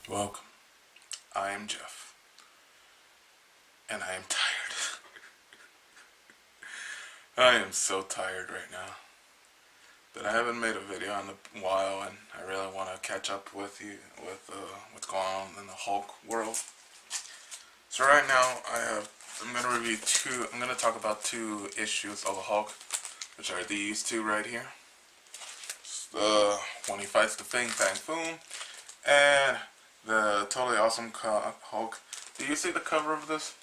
Welcome. I am Jeff, and I am tired. I am so tired right now. But I haven't made a video in a while, and I really want to catch up with you with what's going on in the Hulk world. So right now, I'm gonna review two. I'm gonna talk about two issues of the Hulk, which are these two right here. When he fights the Fing Fang Foom, and the totally awesome Hulk. Do you see the cover of this?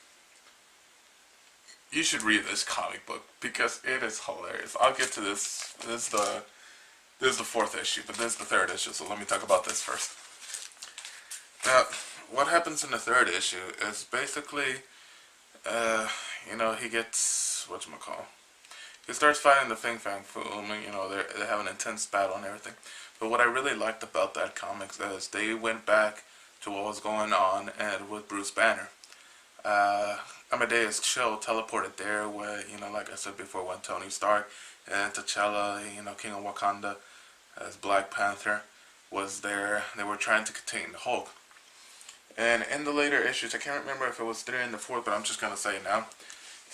You should read this comic book because it is hilarious. I'll get to this. This is the fourth issue, but this is the third issue. So let me talk about this first. Now, what happens in the third issue is basically, he gets whatchamacall. He starts fighting the Fing Fang Foom, and they have an intense battle and everything. But what I really liked about that comic is they went back to what was going on and with Bruce Banner. Amadeus Cho teleported there where, like I said before, when Tony Stark and T'Challa, King of Wakanda, as Black Panther, was there. They were trying to contain the Hulk. And in the later issues, I can't remember if it was 3 and the 4th, but I'm just going to say it now.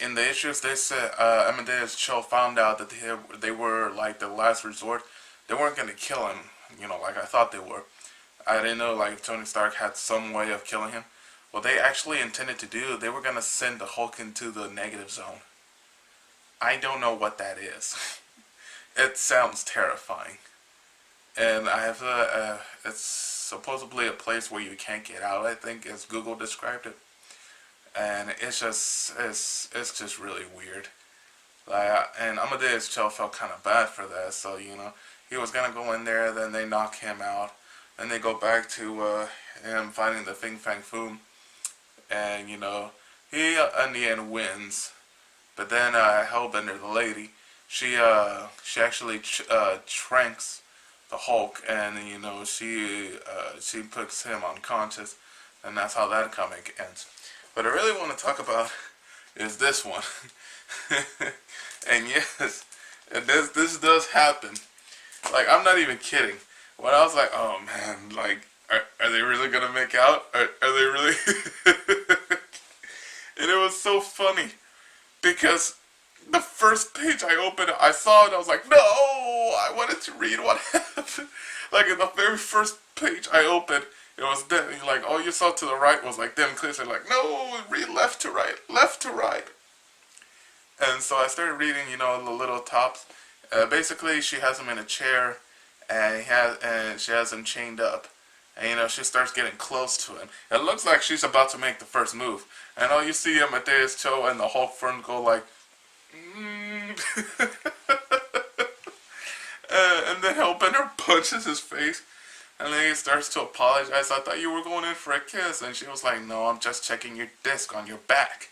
In the issues, they said Amadeus Cho found out that they were like the last resort. They weren't going to kill him, like I thought they were. I didn't know like Tony Stark had some way of killing him. What they actually intended to do, they were going to send the Hulk into the negative zone. I don't know what that is. It sounds terrifying. And it's supposedly a place where you can't get out, I think, as Google described it. And it's just really weird. And Amadeus Cho felt kind of bad for that, so, he was going to go in there, then they knock him out. Then they go back to him fighting the Fing Fang Foom. And, he in the end wins. But then Hellbender, the lady, she actually tranks the Hulk, and she puts him unconscious, and that's how that comic ends. What I really want to talk about is this one, and yes, and this does happen. Like, I'm not even kidding. When I was like, oh man, like, are they really gonna make out? Are they really? And it was so funny because the first page I opened, I saw it, I was like, no, I wanted to read what happened. Like, in the very first page I opened, it was them, like, all you saw to the right was, like, them clearly, like, no, read left to right, left to right. And so I started reading, the little tops. Basically, she has him in a chair, and she has him chained up. And, she starts getting close to him. It looks like she's about to make the first move. And all you see Amadeus Cho and the Hulk friend go like, and then Hellbender punches his face. And then he starts to apologize. I thought you were going in for a kiss. And she was like, no, I'm just checking your disc on your back.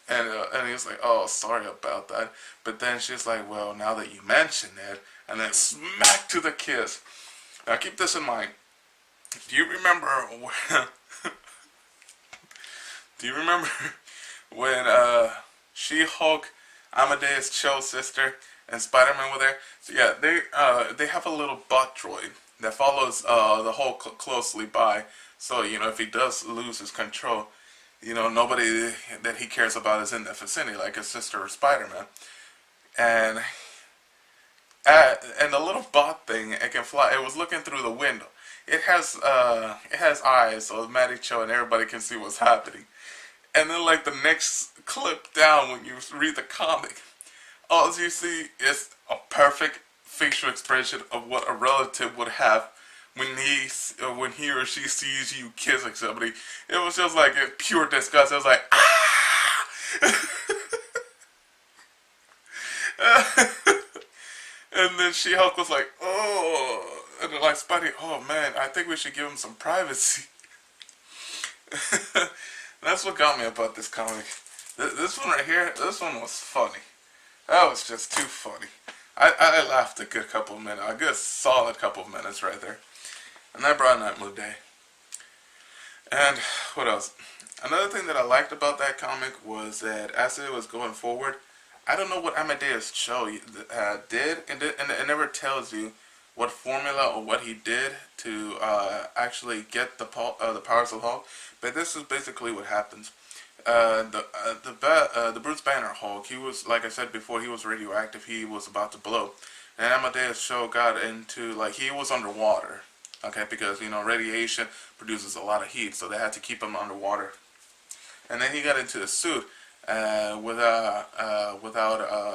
And he was like, oh, sorry about that. But then she's like, well, now that you mention it. And then smack to the kiss. Now keep this in mind. Do you remember when She-Hulk, Amadeus Cho's sister, and Spider-Man were there? So yeah, they have a little bot droid that follows the Hulk closely by. So, if he does lose his control, nobody that he cares about is in the vicinity, like his sister or Spider-Man. And the little bot thing, it can fly. It was looking through the window. It has eyes, so Matty Cho and everybody can see what's happening. And then, like, the next clip down, when you read the comic, all you see is a perfect facial expression of what a relative would have when he or she sees you kissing somebody. It was just like pure disgust. It was like, ah! And then She-Hulk was like, oh. And then like Spidey, oh man, I think we should give him some privacy. That's what got me about this comic. This one right here, this one was funny. That was just too funny. I laughed a good couple of minutes, a good solid couple of minutes right there. And that brought night mood day. And what else? Another thing that I liked about that comic was that as it was going forward, I don't know what Amadeus Cho did, and it never tells you what formula or what he did to actually get the powers of Hulk, but this is basically what happens. The Bruce Banner Hulk, he was, like I said before, he was radioactive. He was about to blow, and Amadeus Cho got into, like, he was underwater, okay, because radiation produces a lot of heat, so they had to keep him underwater. And then he got into the suit without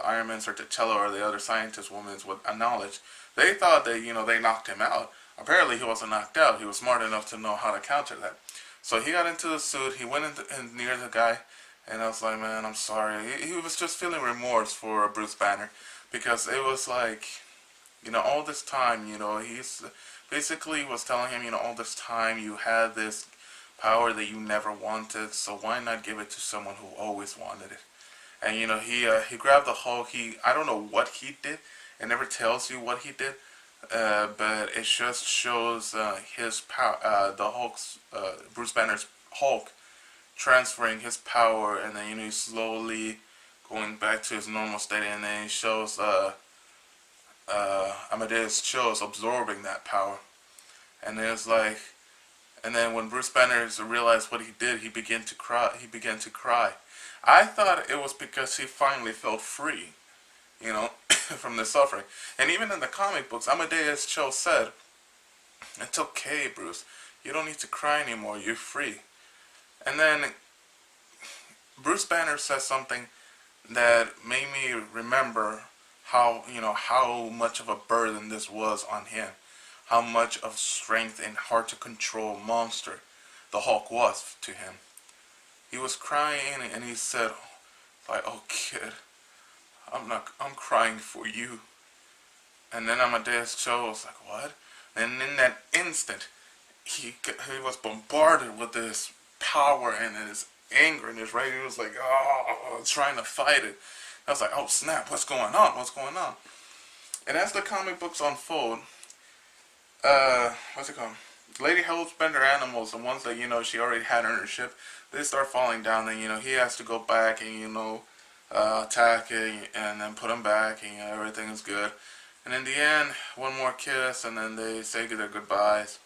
Iron Man's or T'Challa or the other scientist women's with knowledge. They thought that they knocked him out. Apparently he wasn't knocked out. He was smart enough to know how to counter that. So he got into the suit. He went in near the guy, and I was like, man, I'm sorry. He was just feeling remorse for Bruce Banner, because it was like, all this time, he's basically was telling him, all this time you had this power that you never wanted, so why not give it to someone who always wanted it? And he grabbed the Hulk. I don't know what he did. It never tells you what he did, but it just shows his power, the Hulk's, Bruce Banner's Hulk, transferring his power, and then he's slowly going back to his normal state, and then he shows Amadeus Cho absorbing that power, and it's like, and then when Bruce Banner realized what he did, he began to cry. I thought it was because he finally felt free, from the suffering. And even in the comic books, Amadeus Cho said, "It's okay, Bruce. You don't need to cry anymore. You're free." And then Bruce Banner says something that made me remember how much of a burden this was on him. How much of strength and hard to control monster the Hulk was to him. He was crying, and he said, like, "Oh kid, I'm crying for you." And then Amadeus Cho was like, "What?" And in that instant, he was bombarded with this power and his anger and his rage. He was like, trying to fight it. I was like, "Oh snap, what's going on? What's going on?" And as the comic books unfold, what's it called? Lady Hellbender animals, the ones that she already had on her ship, they start falling down, and he has to go back and attack it, and then put them back, and everything is good. And in the end, one more kiss, and then they say their goodbyes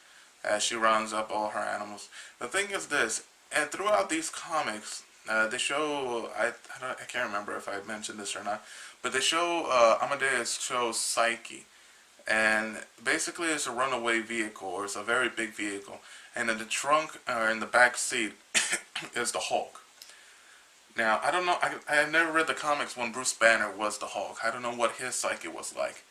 as she rounds up all her animals. The thing is this, and throughout these comics, they show, I can't remember if I mentioned this or not, but they show Amadeus Cho's psyche. And basically it's a runaway vehicle, or it's a very big vehicle, and in the trunk or in the back seat is the Hulk. Now I don't know, I have never read the comics when Bruce Banner was the Hulk. I don't know what his psyche was like,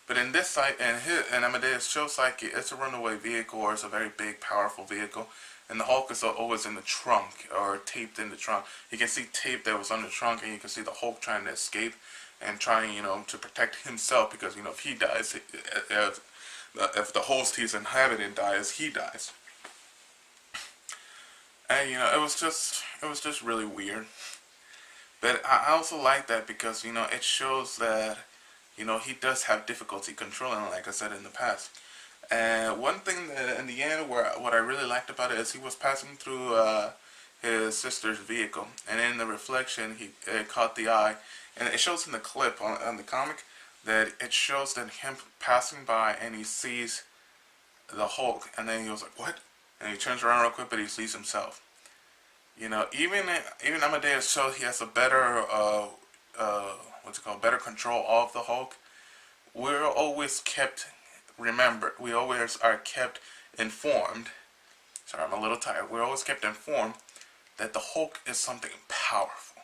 but in this site and Amadeus Cho's psyche, it's a runaway vehicle, or it's a very big powerful vehicle, and the Hulk is always in the trunk, or taped in the trunk. You can see tape that was on the trunk, and you can see the Hulk trying to escape and trying, to protect himself, because, if he dies, if the host he's inhabiting dies, he dies. And, it was just really weird. But I also like that because, it shows that, he does have difficulty controlling, like I said in the past. And one thing that in the end, what I really liked about it is he was passing through his sister's vehicle, and in the reflection, it caught the eye. And it shows in the clip on the comic that it shows that him passing by, and he sees the Hulk, and then he was like, "What?" And he turns around real quick, but he sees himself. Even Amadeus shows he has a better better control of the Hulk. We're always kept, we always are kept informed. Sorry, I'm a little tired. We're always kept informed that the Hulk is something powerful.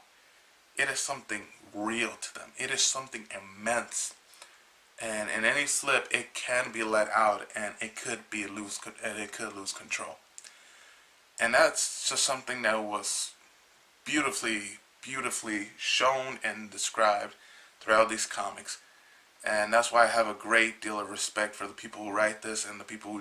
It is something real to them. It is something immense, and in any slip, it can be let out, and it could lose control. And that's just something that was beautifully shown and described throughout these comics. And that's why I have a great deal of respect for the people who write this and the people who